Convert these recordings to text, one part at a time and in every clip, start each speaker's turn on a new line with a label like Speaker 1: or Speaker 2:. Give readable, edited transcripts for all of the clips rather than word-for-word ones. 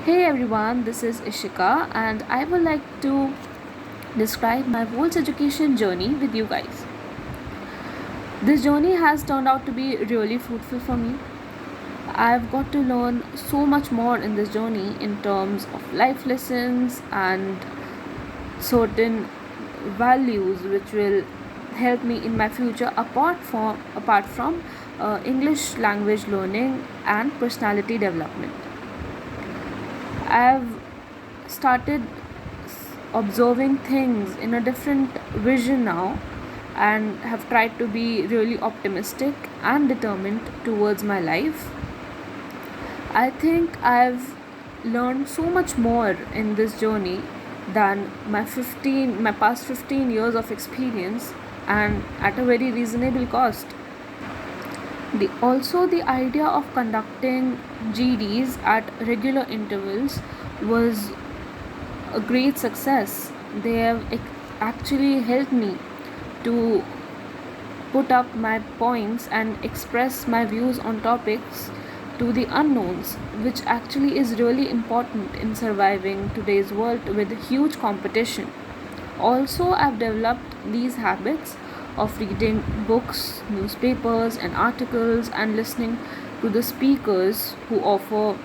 Speaker 1: Hey everyone, this is Ishika, and I would like to describe my whole education journey with you guys. This journey has turned out to be really fruitful for me. I've got to learn so much more in this journey in terms of life lessons and certain values which will help me in my future apart from English language learning and personality development. I've started observing things in a different vision now and have tried to be really optimistic and determined towards my life. I think I've learned so much more in this journey than my past 15 years of experience, and at a very reasonable cost. The idea of conducting GDs at regular intervals was a great success. They have actually helped me to put up my points and express my views on topics to the unknowns, which actually is really important in surviving today's world with huge competition. Also, I've developed these habits of reading books, newspapers, and articles and listening to the speakers who offer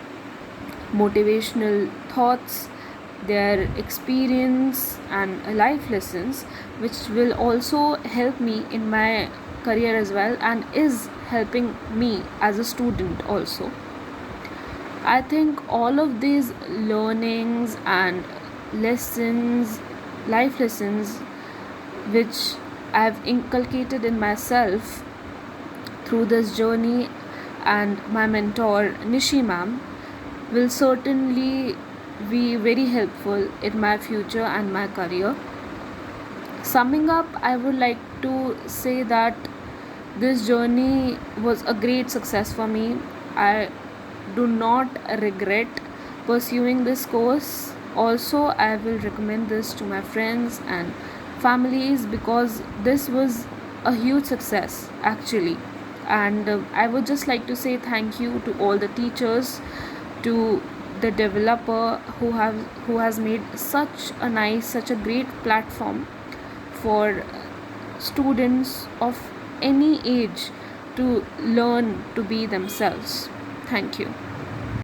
Speaker 1: motivational thoughts, their experience, and life lessons, which will also help me in my career as well and is helping me as a student also. I think all of these learnings and lessons, life lessons, which I've inculcated in myself through this journey and my mentor Nishi ma'am, will certainly be very helpful in my future and my career. Summing up, I would like to say that this journey was a great success for me. I do not regret pursuing this course. Also, I will recommend this to my friends and families because this was a huge success actually. And I would just like to say thank you to all the teachers, to the developer who has made such a great platform for students of any age to learn to be themselves. Thank you.